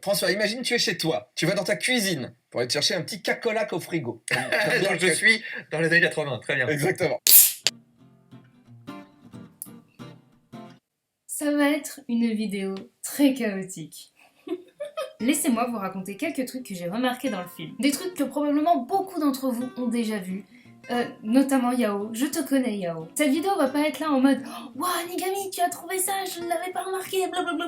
François, imagine tu es chez toi, tu vas dans ta cuisine pour aller te chercher un petit cacolac au frigo. T'aimes bien Donc le je suis dans les années 80, très bien. Exactement. Ça va être une vidéo très chaotique. Laissez-moi vous raconter quelques trucs que j'ai remarqués dans le film. Des trucs que probablement beaucoup d'entre vous ont déjà vus. Notamment Yao. Je te connais Yao. Cette vidéo va pas être là en mode Waouh Nigami, tu as trouvé ça, je ne l'avais pas remarqué, blablabla.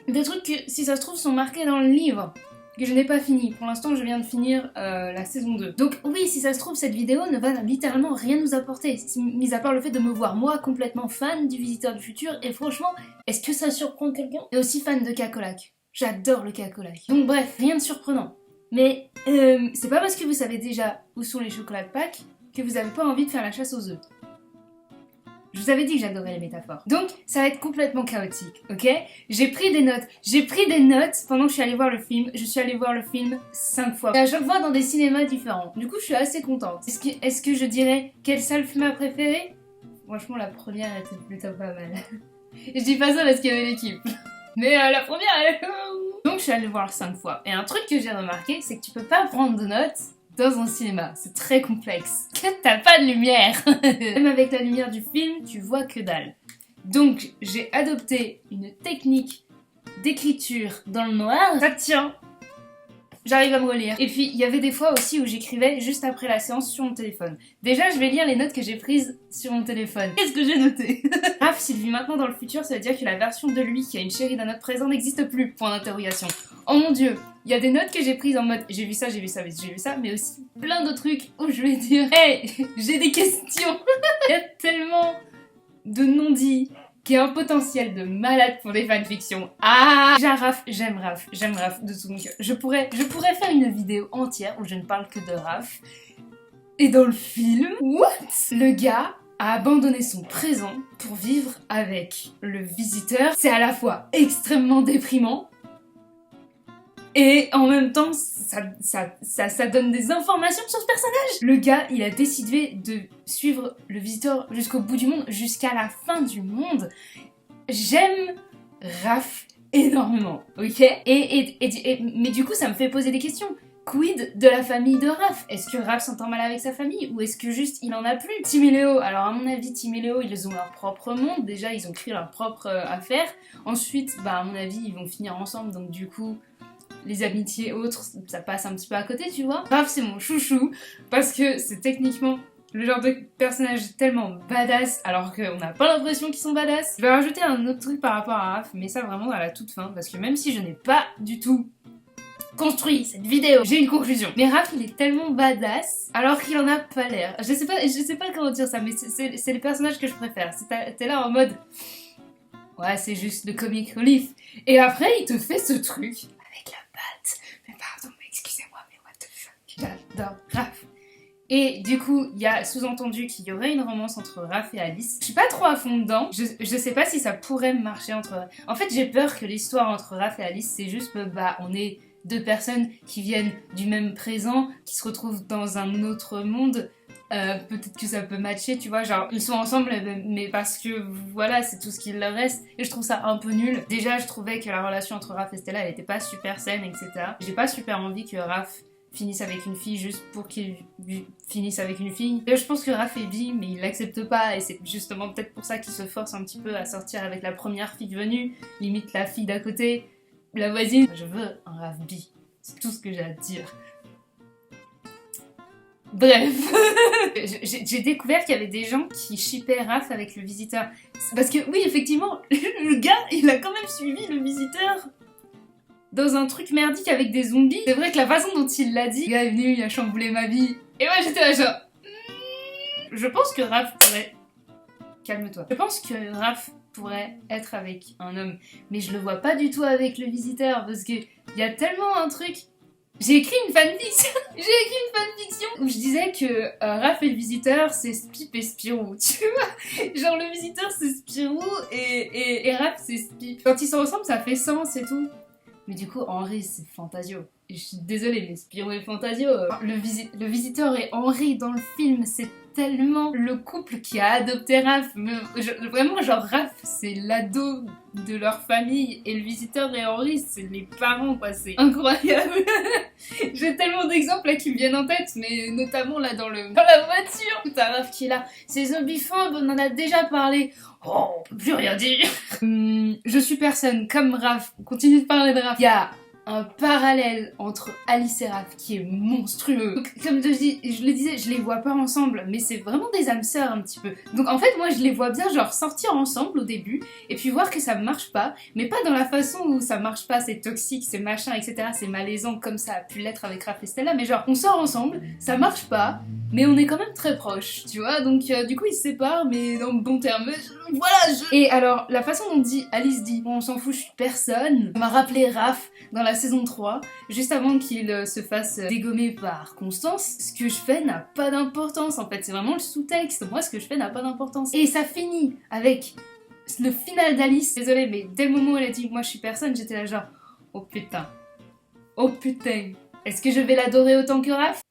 Des trucs que, si ça se trouve, sont marqués dans le livre, que je n'ai pas fini. Pour l'instant, je viens de finir la saison 2. Donc oui, si ça se trouve, cette vidéo ne va littéralement rien nous apporter, mis à part le fait de me voir moi complètement fan du Visiteur du Futur, et franchement, est-ce que ça surprend quelqu'un? Et aussi fan de Cacolac. J'adore le Cacolac. Donc bref, rien de surprenant. Mais c'est pas parce que vous savez déjà où sont les chocolats de Pâques que vous avez pas envie de faire la chasse aux œufs. Je vous avais dit que j'adorais les métaphores. Donc, ça va être complètement chaotique, ok? J'ai pris des notes pendant que je suis allée voir le film. Je suis allée voir le film 5 fois. Et à chaque fois dans des cinémas différents. Du coup, je suis assez contente. Est-ce que je dirais quelle salle m'a préférée? Franchement, la première était plutôt pas mal. Et je dis pas ça parce qu'il y avait l'équipe. Mais la première, elle... Donc, je suis allée voir 5 fois. Et un truc que j'ai remarqué, c'est que tu peux pas prendre de notes dans un cinéma, c'est très complexe. Que t'as pas de lumière. Même avec la lumière du film, tu vois que dalle. Donc j'ai adopté une technique d'écriture dans le noir. Ça tient. J'arrive à me relire. Et puis il y avait des fois aussi où j'écrivais juste après la séance sur mon téléphone. Déjà je vais lire les notes que j'ai prises sur mon téléphone. Qu'est-ce que j'ai noté? Raph, s'il vit maintenant dans le futur, ça veut dire que la version de lui qui a une chérie d'un autre présent n'existe plus. Point d'interrogation. Oh mon dieu. Il y a des notes que j'ai prises en mode j'ai vu ça, mais aussi plein d'autres trucs où je vais dire hey, j'ai des questions. Il y a tellement de non-dits qui a un potentiel de malade pour des fanfictions. Ah, j'aime Raph de tout mon cœur. Je pourrais faire une vidéo entière où je ne parle que de Raph. Et dans le film, what? Le gars a abandonné son présent pour vivre avec le visiteur. C'est à la fois extrêmement déprimant et en même temps, ça donne des informations sur ce personnage. Le gars, il a décidé de suivre le visiteur jusqu'au bout du monde, jusqu'à la fin du monde. J'aime Raph énormément, ok? Mais du coup, ça me fait poser des questions. Quid de la famille de Raph? Est-ce que Raph s'entend mal avec sa famille ou est-ce que juste il en a plus? Tim et Léo, alors à mon avis Tim et Léo ils ont leur propre monde, déjà ils ont créé leur propre affaire. Ensuite, à mon avis ils vont finir ensemble donc du coup les amitiés autres ça passe un petit peu à côté tu vois. Raph c'est mon chouchou parce que c'est techniquement le genre de personnage tellement badass alors qu'on n'a pas l'impression qu'ils sont badass. Je vais rajouter un autre truc par rapport à Raph mais ça vraiment à la toute fin parce que même si je n'ai pas du tout construit cette vidéo, j'ai une conclusion. Mais Raph il est tellement badass alors qu'il en a pas l'air. Je sais pas comment dire ça mais c'est les personnages que je préfère. T'es là en mode ouais c'est juste le comic relief et après il te fait ce truc avec la patte. Mais pardon mais excusez-moi mais what the fuck. J'adore Raph. Et du coup, il y a sous-entendu qu'il y aurait une romance entre Raph et Alice. Je suis pas trop à fond dedans. Je sais pas si ça pourrait marcher entre... En fait, j'ai peur que l'histoire entre Raph et Alice, c'est juste que, on est deux personnes qui viennent du même présent, qui se retrouvent dans un autre monde. Peut-être que ça peut matcher, tu vois, genre, ils sont ensemble, mais parce que, voilà, c'est tout ce qu'il leur reste. Et je trouve ça un peu nul. Déjà, je trouvais que la relation entre Raph et Stella, elle était pas super saine, etc. J'ai pas super envie que Raph finisse avec une fille juste pour qu'il finisse avec une fille. Et je pense que Raph est bi, mais il l'accepte pas, et c'est justement peut-être pour ça qu'il se force un petit peu à sortir avec la première fille venue, limite la fille d'à côté, la voisine. Je veux un Raph bi, c'est tout ce que j'ai à dire. Bref, j'ai découvert qu'il y avait des gens qui shippaient Raph avec le visiteur. Parce que oui, effectivement, le gars, il a quand même suivi le visiteur dans un truc merdique avec des zombies. C'est vrai que la façon dont il l'a dit, le gars est venu, il a chamboulé ma vie. Et moi j'étais là genre... Je pense que Raph pourrait... Calme-toi. Je pense que Raph pourrait être avec un homme. Mais je le vois pas du tout avec le visiteur parce que y a tellement un truc... J'ai écrit une fanfiction. Où je disais que Raph et le visiteur c'est Spip et Spirou, tu vois. Genre le visiteur c'est Spirou et Raph c'est Spip. Quand ils sont ensemble ça fait sens et tout. Mais du coup, Henri, c'est Fantasio. Et je suis désolée, mais Spirou et Fantasio... Le visiteur et Henri dans le film, c'est tellement le couple qui a adopté Raph. Vraiment, genre Raph, c'est l'ado de leur famille et le visiteur et Henri, c'est les parents, quoi. C'est incroyable. J'ai tellement d'exemples là qui me viennent en tête, mais notamment là dans la voiture. T'as Raph qui est là. C'est zombiphobe, on en a déjà parlé. Oh, on peut plus rien dire. Je suis personne comme Raph. On continue de parler de Raph. Il y a un parallèle entre Alice et Raph qui est monstrueux. Donc, comme je le disais, je les vois pas ensemble, mais c'est vraiment des âmes sœurs un petit peu. Donc en fait, moi je les vois bien genre sortir ensemble au début, et puis voir que ça marche pas, mais pas dans la façon où ça marche pas, c'est toxique, c'est machin, etc. C'est malaisant comme ça a pu l'être avec Raph et Stella, mais genre on sort ensemble, ça marche pas, mais on est quand même très proches, tu vois. Donc du coup ils se séparent, mais dans de bons termes. Et alors, la façon dont Alice dit, bon, on s'en fout, je suis personne, ça m'a rappelé Raph dans la saison 3, juste avant qu'il se fasse dégommer par Constance. Ce que je fais n'a pas d'importance, en fait, c'est vraiment le sous-texte. Moi, ce que je fais n'a pas d'importance. Et ça finit avec le final d'Alice. Désolée, mais dès le moment où elle a dit, moi, je suis personne, j'étais là genre, oh putain, oh putain, est-ce que je vais l'adorer autant que Raph?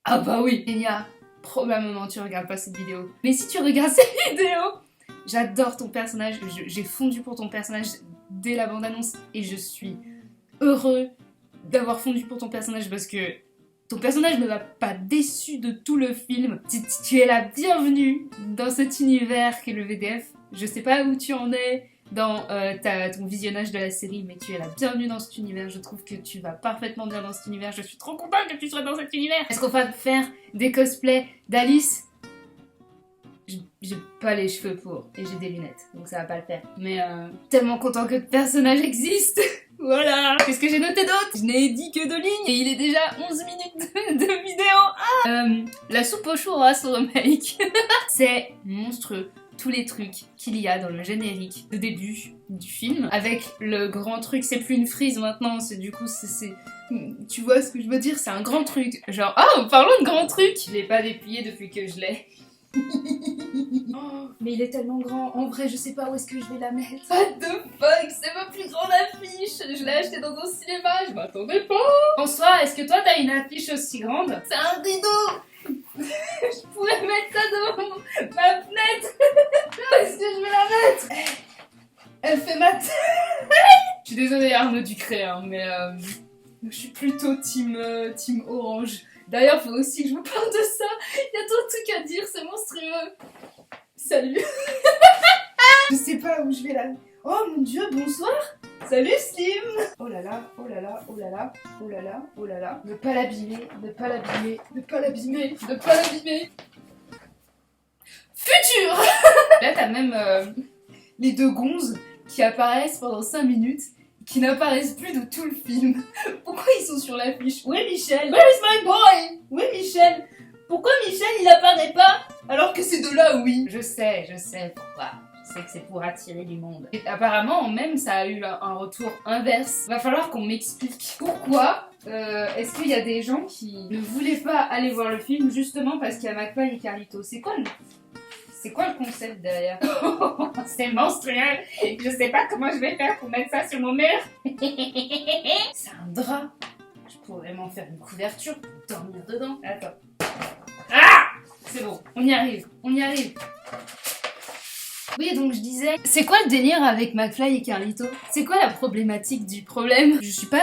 Ah bah oui. Enya, probablement tu regardes pas cette vidéo. Mais si tu regardes cette vidéo, j'adore ton personnage, j'ai fondu pour ton personnage dès la bande-annonce et je suis heureux d'avoir fondu pour ton personnage parce que ton personnage ne m'a pas déçu de tout le film. Tu es la bienvenue dans cet univers qu'est le VDF. Je sais pas où tu en es dans ton visionnage de la série, mais tu es la bienvenue dans cet univers. Je trouve que tu vas parfaitement bien dans cet univers. Je suis trop contente que tu sois dans cet univers. Est-ce qu'on va faire des cosplays d'Alice? J'ai pas les cheveux pour, et j'ai des lunettes, donc ça va pas le faire. Mais tellement content que le personnage existe. Voilà. Qu'est-ce que j'ai noté d'autre? Je n'ai dit que 2 lignes, et il est déjà 11 minutes de vidéo. La soupe au churras au remake. C'est monstrueux. Tous les trucs qu'il y a dans le générique de début du film, avec le grand truc, c'est plus une frise maintenant, c'est du coup, c'est... Tu vois ce que je veux dire? C'est un grand truc. Genre, oh, parlons de grand truc. Je l'ai pas dépuyé depuis que je l'ai. Oh, mais il est tellement grand, en vrai je sais pas où est-ce que je vais la mettre. What the fuck, c'est ma plus grande affiche. Je l'ai acheté dans un cinéma, je m'attendais pas. François, est-ce que toi t'as une affiche aussi grande? C'est un rideau. Je pourrais mettre ça devant ma fenêtre. Où est-ce que je vais la mettre? Elle fait ma tête. Je suis désolée Arnaud Ducré, hein, mais je suis plutôt team orange. D'ailleurs, faut aussi que je vous parle de ça. Il y a trop de trucs à dire, c'est monstrueux. Salut. Je sais pas où je vais là. Oh mon dieu, bonsoir. Salut Slim. Oh là là, oh là là, oh là là, oh là là, oh là là. Ne pas l'abîmer, ne pas l'abîmer, ne pas l'abîmer, ne pas l'abîmer. Futur. Là, t'as même les 2 gonzes qui apparaissent pendant 5 minutes. Qui n'apparaissent plus de tout le film. Pourquoi ils sont sur l'affiche? Où est Michel? Where is my boy? Où est Michel? Pourquoi Michel il apparaît pas? Alors que ces 2-là, oui. Je sais pourquoi. Je sais que c'est pour attirer du monde. Et apparemment, même, ça a eu un retour inverse. Va falloir qu'on m'explique pourquoi. Est-ce qu'il y a des gens qui ne voulaient pas aller voir le film justement parce qu'il y a McFly et Carlito? C'est quoi le concept derrière? C'est monstrueux. Je sais pas comment je vais faire pour mettre ça sur mon mur. C'est un drap. Je pourrais m'en faire une couverture pour dormir dedans. Attends. Ah! C'est bon, on y arrive. Oui, donc je disais, c'est quoi le délire avec McFly et Carlito? C'est quoi la problématique du problème? Je suis pas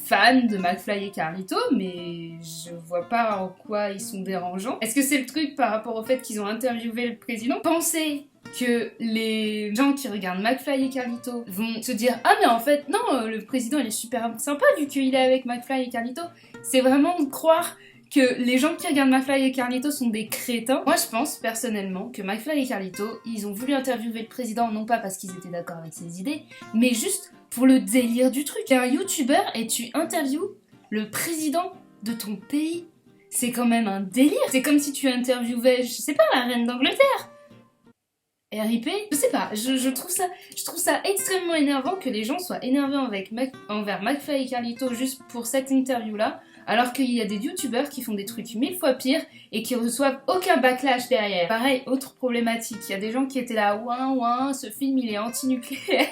fan de McFly et Carlito, mais je vois pas en quoi ils sont dérangeants. Est-ce que c'est le truc par rapport au fait qu'ils ont interviewé le président? Pensez que les gens qui regardent McFly et Carlito vont se dire « Ah mais en fait, non, le président il est super sympa vu qu'il est avec McFly et Carlito. » C'est vraiment de croire que les gens qui regardent McFly et Carlito sont des crétins. Moi je pense personnellement que McFly et Carlito, ils ont voulu interviewer le président non pas parce qu'ils étaient d'accord avec ses idées, mais juste pour le délire du truc. T'es un youtubeur et tu interviews le président de ton pays. C'est quand même un délire. C'est comme si tu interviewais, je sais pas, la reine d'Angleterre. RIP. Je sais pas, je trouve ça extrêmement énervant que les gens soient énervés envers McFly et Carlito juste pour cette interview-là, alors qu'il y a des youtubeurs qui font des trucs 1000 fois pires et qui reçoivent aucun backlash derrière. Pareil, autre problématique, il y a des gens qui étaient là, ouin, ce film il est anti-nucléaire.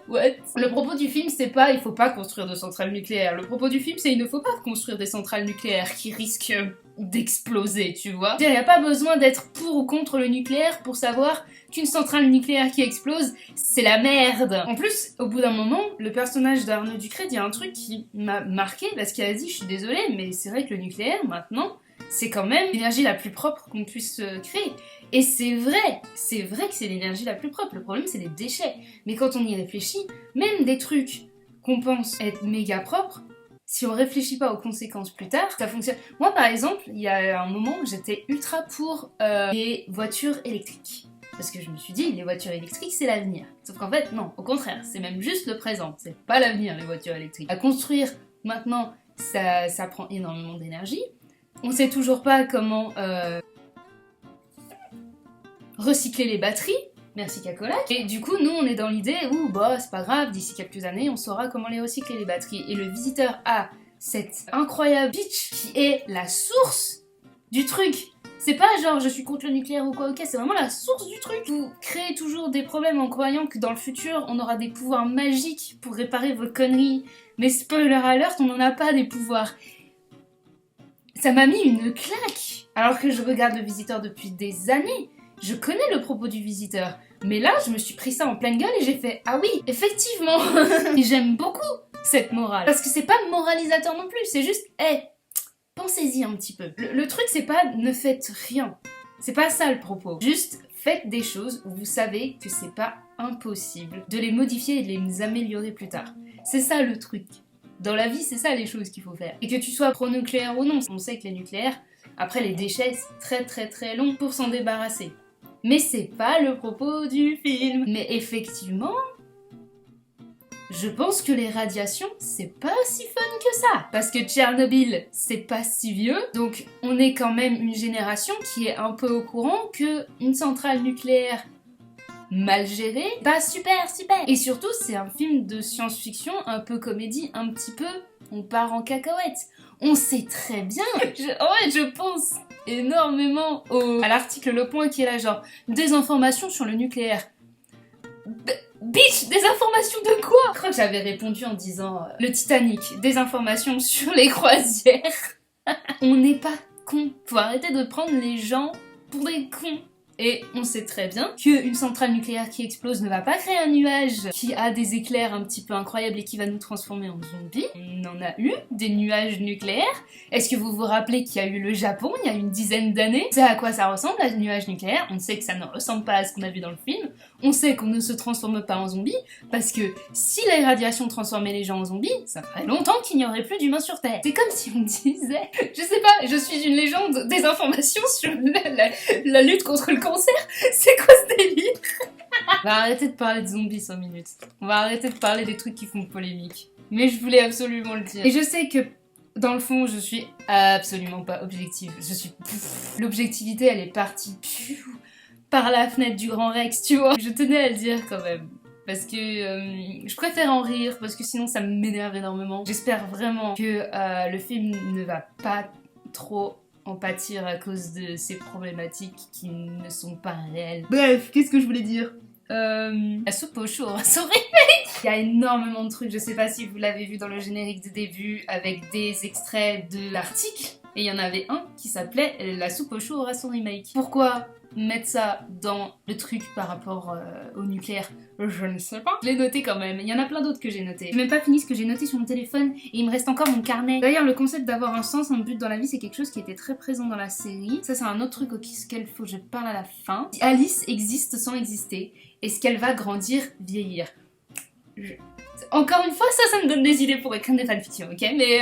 What? Le propos du film c'est pas il faut pas construire de centrales nucléaires, le propos du film c'est il ne faut pas construire des centrales nucléaires qui risquent d'exploser, tu vois. Il n'y a pas besoin d'être pour ou contre le nucléaire pour savoir qu'une centrale nucléaire qui explose, c'est la merde. En plus, au bout d'un moment, le personnage d'Arnaud Ducret dit un truc qui m'a marqué parce qu'il a dit, je suis désolée, mais c'est vrai que le nucléaire, maintenant, c'est quand même l'énergie la plus propre qu'on puisse créer. Et c'est vrai que c'est l'énergie la plus propre. Le problème, c'est les déchets. Mais quand on y réfléchit, même des trucs qu'on pense être méga propres, si on réfléchit pas aux conséquences plus tard, ça fonctionne. Moi, par exemple, il y a un moment, j'étais ultra pour les voitures électriques. Parce que je me suis dit, les voitures électriques, c'est l'avenir. Sauf qu'en fait, non, au contraire, c'est même juste le présent. C'est pas l'avenir, les voitures électriques. À construire, maintenant, ça prend énormément d'énergie. On sait toujours pas comment recycler les batteries. Merci Cacolac. Et du coup, nous, on est dans l'idée où, bah, c'est pas grave, d'ici quelques années, on saura comment les recycler, les batteries. Et le visiteur a cette incroyable bitch qui est la source du truc. C'est pas genre je suis contre le nucléaire ou quoi, ok, c'est vraiment la source du truc. Vous créez toujours des problèmes en croyant que dans le futur, on aura des pouvoirs magiques pour réparer vos conneries. Mais spoiler alert, on n'en a pas des pouvoirs. Ça m'a mis une claque. Alors que je regarde le visiteur depuis des années. Je connais le propos du visiteur, mais là, je me suis pris ça en pleine gueule et j'ai fait « Ah oui, effectivement !» Et j'aime beaucoup cette morale. Parce que c'est pas moralisateur non plus, c'est juste « Hey, pensez-y un petit peu. » Le truc, c'est pas « Ne faites rien ». C'est pas ça le propos. Juste, faites des choses où vous savez que c'est pas impossible de les modifier et de les améliorer plus tard. C'est ça le truc. Dans la vie, c'est ça les choses qu'il faut faire. Et que tu sois pro-nucléaire ou non, on sait que les nucléaires, après les déchets, c'est très long pour s'en débarrasser. Mais c'est pas le propos du film. Mais effectivement, je pense que les radiations, c'est pas si fun que ça. Parce que Tchernobyl, c'est pas si vieux, donc on est quand même une génération qui est un peu au courant que une centrale nucléaire mal gérée, pas super. Et surtout, c'est un film de science-fiction, un peu comédie, un petit peu, on part en cacahuète. On sait très bien, je pense énormément à l'article Le Point qui est là genre désinformation sur le nucléaire. Bitch, désinformation de quoi? Je crois que j'avais répondu en disant le Titanic, désinformation sur les croisières. On n'est pas cons. Faut arrêter de prendre les gens pour des cons. Et on sait très bien qu'une centrale nucléaire qui explose ne va pas créer un nuage qui a des éclairs un petit peu incroyables et qui va nous transformer en zombies. On en a eu des nuages nucléaires. Est-ce que vous vous rappelez qu'il y a eu le Japon il y a une dizaine d'années? C'est à quoi ça ressemble, un nuage nucléaire? On sait que ça ne ressemble pas à ce qu'on a vu dans le film. On sait qu'on ne se transforme pas en zombies parce que si les radiations transformaient les gens en zombies, ça ferait longtemps qu'il n'y aurait plus d'humains sur Terre. C'est comme si on disait, je sais pas, je suis une légende des informations sur la lutte contre le cancer. C'est quoi ce délire? On va arrêter de parler de zombies 5 minutes. On va arrêter de parler des trucs qui font polémique. Mais je voulais absolument le dire. Et je sais que dans le fond, je suis absolument pas objective. L'objectivité, elle est partie par la fenêtre du Grand Rex, tu vois. Je tenais à le dire quand même. Parce que je préfère en rire, parce que sinon ça m'énerve énormément. J'espère vraiment que le film ne va pas trop en pâtir à cause de ces problématiques qui ne sont pas réelles. Bref, qu'est-ce que je voulais dire? La soupe au chou aura son remake. Il y a énormément de trucs, je sais pas si vous l'avez vu dans le générique de début avec des extraits de l'article. Et il y en avait un qui s'appelait La soupe au chou aura son remake. Pourquoi mettre ça dans le truc par rapport au nucléaire? Je ne sais pas. Je l'ai noté quand même. Il y en a plein d'autres que j'ai noté. J'ai même pas fini ce que j'ai noté sur mon téléphone et il me reste encore mon carnet. D'ailleurs, le concept d'avoir un sens, un but dans la vie, c'est quelque chose qui était très présent dans la série. Ça, c'est un autre truc auquel faut que je parle à la fin. Si Alice existe sans exister, est-ce qu'elle va grandir, vieillir? Encore une fois, ça me donne des idées pour écrire des fanfictions, ok? Mais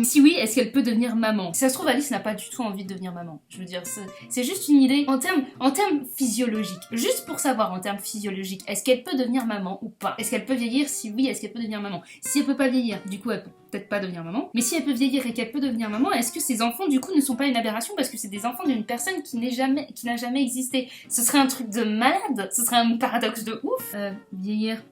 si oui, est-ce qu'elle peut devenir maman? Si ça se trouve, Alice n'a pas du tout envie de devenir maman. Je veux dire, c'est juste une idée en termes physiologiques. Juste pour savoir en termes physiologiques, est-ce qu'elle peut devenir maman ou pas? Est-ce qu'elle peut vieillir? Si oui, est-ce qu'elle peut devenir maman? Si elle peut pas vieillir, du coup, elle peut peut-être pas devenir maman. Mais si elle peut vieillir et qu'elle peut devenir maman, est-ce que ses enfants, du coup, ne sont pas une aberration parce que c'est des enfants d'une personne qui n'a jamais existé? Ce serait un truc de malade. Ce serait un paradoxe de ouf. Vieillir.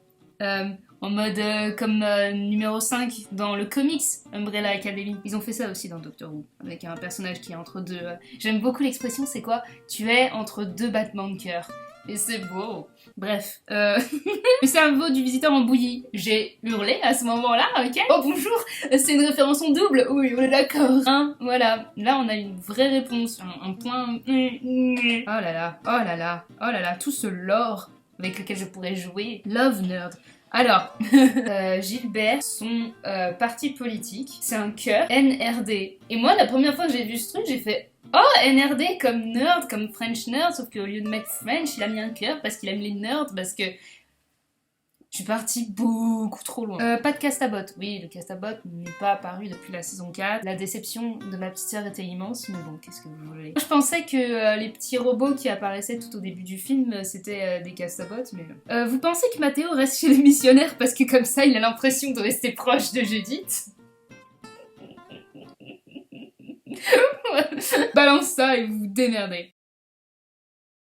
en mode comme numéro 5 dans le comics Umbrella Academy. Ils ont fait ça aussi dans Doctor Who, avec un personnage qui est entre deux... J'aime beaucoup l'expression, c'est quoi? Tu es entre deux battements de cœur. Et c'est beau. Bref. Le cerveau du visiteur en bouillie. J'ai hurlé à ce moment-là, ok? Oh bonjour, c'est une référence en double. Oui, on est d'accord. Hein, voilà. Là, on a une vraie réponse. Un point... Oh là là, oh là là, oh là là. Tout ce lore avec lequel je pourrais jouer. Love nerd. Alors, Gilbert, son parti politique, c'est un cœur, NRD. Et moi, la première fois que j'ai vu ce truc, j'ai fait... Oh, NRD comme nerd, comme French nerd, sauf qu'au lieu de mettre French, il a mis un cœur parce qu'il aime les nerds, parce que je suis partie beaucoup trop loin. Pas de Castabot. Oui, le Castabot n'est pas apparu depuis la saison 4. La déception de ma petite sœur était immense, mais bon, qu'est-ce que vous voulez. Je pensais que les petits robots qui apparaissaient tout au début du film, c'était des Castabots, mais... vous pensez que Mathéo reste chez les missionnaires parce que comme ça, il a l'impression de rester proche de Judith? Balance ça et vous vous démerdez.